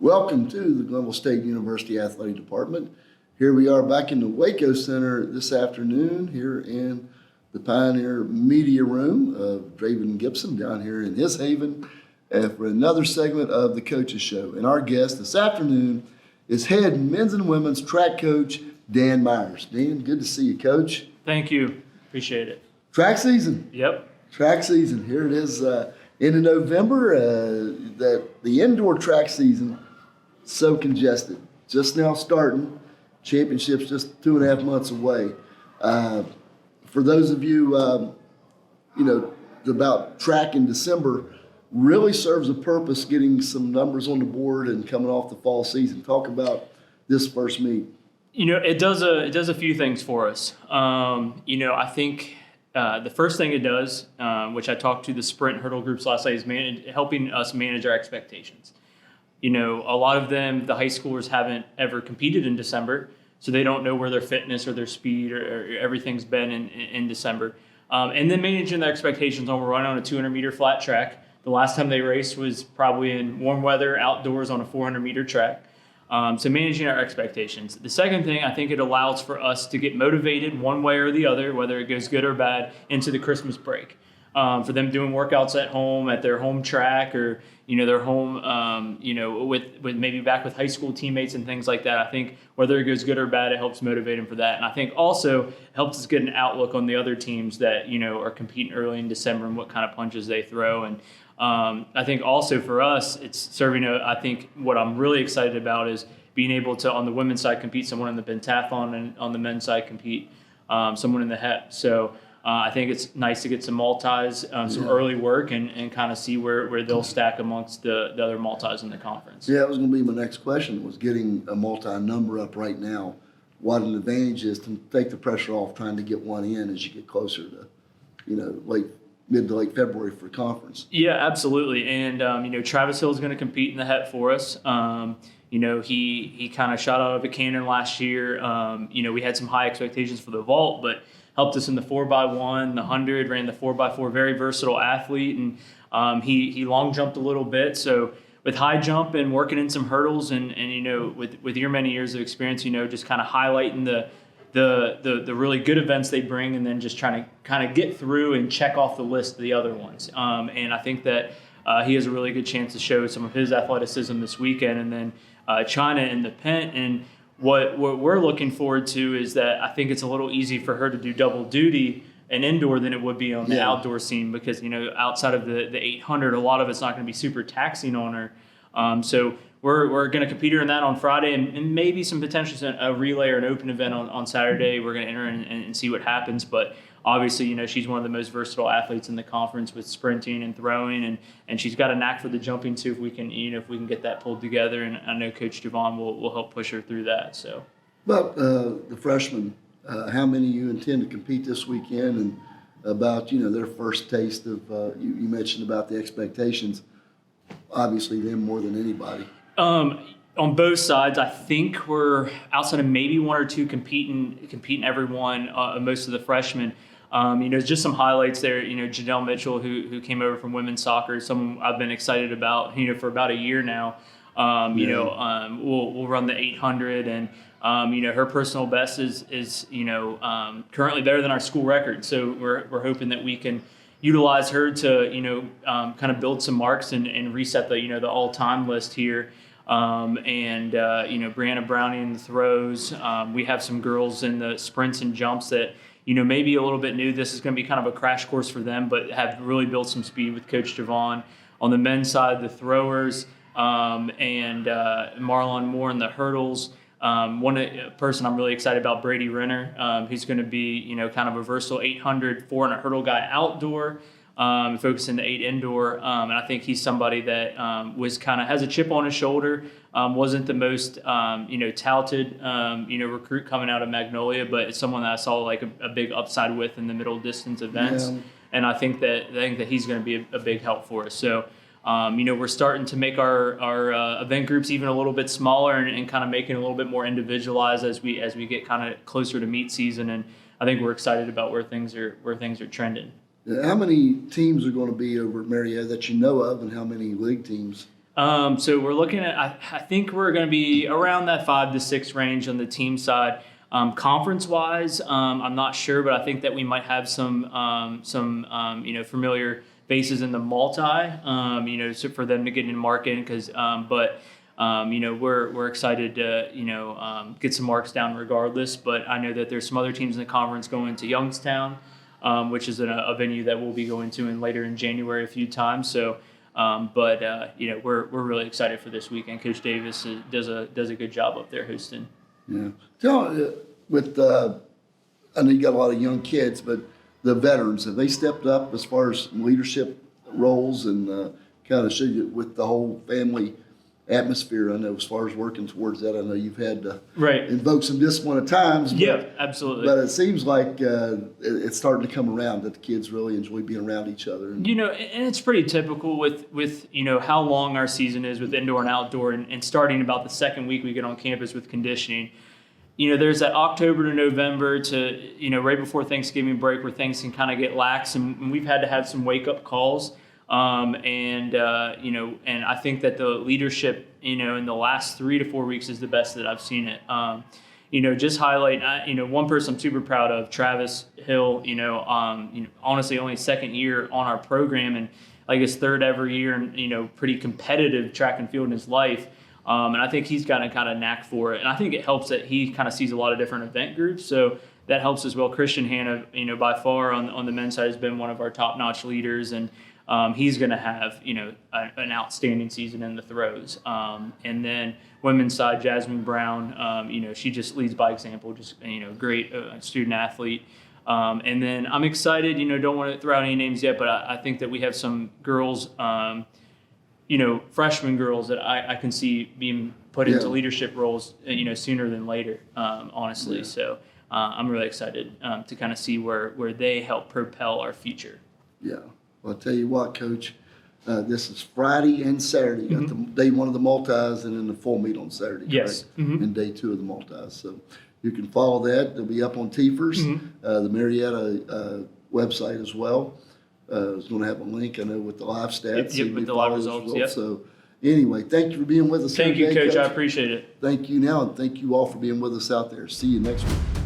Welcome to the Glenville State University Athletic Department. Here we are back in the Waco Center this afternoon here in the Pioneer Media Room of Draven Gibson down here in his haven for another segment of the Coaches Show. And our guest this afternoon is head men's and women's track coach Dan Meyers. Dan, good to see you, Coach. Thank you. Appreciate it. Track season. Yep. Track season. Here it is into November. That the indoor track season so congested. Just now starting. Championships just 2.5 months away. For those of you, about track in December really serves a purpose, getting some numbers on the board and coming off the fall season. Talk about this first meet. It does a few things for us. I think the first thing it does, which I talked to the sprint and hurdle groups last night, is helping us manage our expectations. A lot of them, the high schoolers haven't ever competed in December, so they don't know where their fitness or their speed or everything's been in December. And then managing their expectations on we're running on a 200-meter flat track. The last time they raced was probably in warm weather, outdoors on a 400-meter track. So managing our expectations. The second thing, I think it allows for us to get motivated one way or the other, whether it goes good or bad, into the Christmas break. For them doing workouts at home, at their home track, or their home, with maybe back with high school teammates and things like that. I think whether it goes good or bad, it helps motivate them for that. And I think also helps us get an outlook on the other teams that are competing early in December and what kind of punches they throw. And I think also for us, it's serving I think what I'm really excited about is being able to, on the women's side, compete someone in the pentathlon, and on the men's side, compete someone in the HEP. So I think it's nice to get some multis, some early work, and kind of see where they'll stack amongst the other multis in the conference. Yeah, that was going to be my next question, was getting a multi-number up right now. What an advantage is to take the pressure off trying to get one in as you get closer to, mid to late February for conference. Yeah, absolutely. And, Travis Hill is going to compete in the HEP for us. He kind of shot out of a cannon last year. We had some high expectations for the vault, but helped us in the 4x1, the 100, ran the 4x4, very versatile athlete. And he long jumped a little bit. So with high jump and working in some hurdles and with your many years of experience, just kind of highlighting the really good events they bring, and then just trying to kind of get through and check off the list of the other ones. And I think that he has a really good chance to show some of his athleticism this weekend. And then China in the pent. And what we're looking forward to is that I think it's a little easy for her to do double duty and indoor than it would be on the outdoor scene, because outside of the 800, a lot of it's not going to be super taxing on her. So we're going to compete her in that on Friday, and maybe some potentially a relay or an open event on Saturday. We're going to enter and see what happens. But obviously, she's one of the most versatile athletes in the conference with sprinting and throwing, and she's got a knack for the jumping too. If we can get that pulled together, and I know Coach Javon will help push her through that. So, about the freshmen, how many you intend to compete this weekend, and about their first taste of you mentioned about the expectations. Obviously, them more than anybody. On both sides, I think we're outside of maybe one or two competing everyone. Most of the freshmen. Just some highlights there. Janelle Mitchell, who came over from women's soccer, someone I've been excited about. For about a year now. We'll run the 800, and her personal best is currently better than our school record. So we're hoping that we can utilize her to kind of build some marks and reset the all-time list here. Brianna Browning in the throws. We have some girls in the sprints and jumps that maybe a little bit new. This is going to be kind of a crash course for them, but have really built some speed with Coach Javon. On the men's side, the throwers and Marlon Moore in the hurdles. One person I'm really excited about, Brady Renner. He's going to be kind of a versatile 800, 400 hurdle guy outdoor. Focusing the 8 indoor, and I think he's somebody that was kind of has a chip on his shoulder. Wasn't the most touted recruit coming out of Magnolia, but it's someone that I saw like a big upside with in the middle distance events, and I think that he's going to be a big help for us. So we're starting to make our event groups even a little bit smaller and kind of making it a little bit more individualized as we get kind of closer to meet season, and I think we're excited about where things are trending. How many teams are going to be over at Marietta that you know of, and how many league teams? So we're looking at, I think we're going to be around that 5 to 6 range on the team side. Conference wise, I'm not sure, but I think that we might have some familiar faces in the multi, so for them to get in market because, we're excited to, get some marks down regardless. But I know that there's some other teams in the conference going to Youngstown, which is a venue that we'll be going to later in January a few times. So, we're really excited for this weekend. Coach Davis does a good job up there hosting. Yeah. I know you got a lot of young kids, but the veterans, have they stepped up as far as leadership roles and kind of show you with the whole family atmosphere? I know as far as working towards that, I know you've had to invoke some discipline at times. Yeah, absolutely. But it seems like it's starting to come around that the kids really enjoy being around each other. And it's pretty typical with how long our season is with indoor and outdoor, and starting about the second week we get on campus with conditioning. There's that October to November to, right before Thanksgiving break where things can kind of get lax, and we've had to have some wake-up calls. And I think that the leadership, in the last 3 to 4 weeks is the best that I've seen it. Just highlight, one person I'm super proud of, Travis Hill, honestly only second year on our program and like his third ever year and, pretty competitive track and field in his life. And I think he's got a kind of knack for it. And I think it helps that he kind of sees a lot of different event groups. So that helps as well. Christian Hanna, by far on the men's side has been one of our top-notch leaders. And he's going to have, an outstanding season in the throws. And then women's side, Jasmine Brown, she just leads by example, just, great student athlete. And then I'm excited, don't want to throw out any names yet, but I think that we have some girls, freshman girls that I can see being put into leadership roles, sooner than later, honestly. Yeah. So I'm really excited to kind of see where they help propel our future. Yeah. Well, I'll tell you what, Coach, this is Friday and Saturday. You got the day one of the multis and then the full meet on Saturday. Yes. Mm-hmm. And day 2 of the multis. So you can follow that. They'll be up on TFERS, the Marietta website as well. It's going to have a link, I know, with the live stats. Yep, with the live results. Well. Yep. So anyway, thank you for being with us. Thank you, Coach. I appreciate it. Thank you now, and thank you all for being with us out there. See you next week.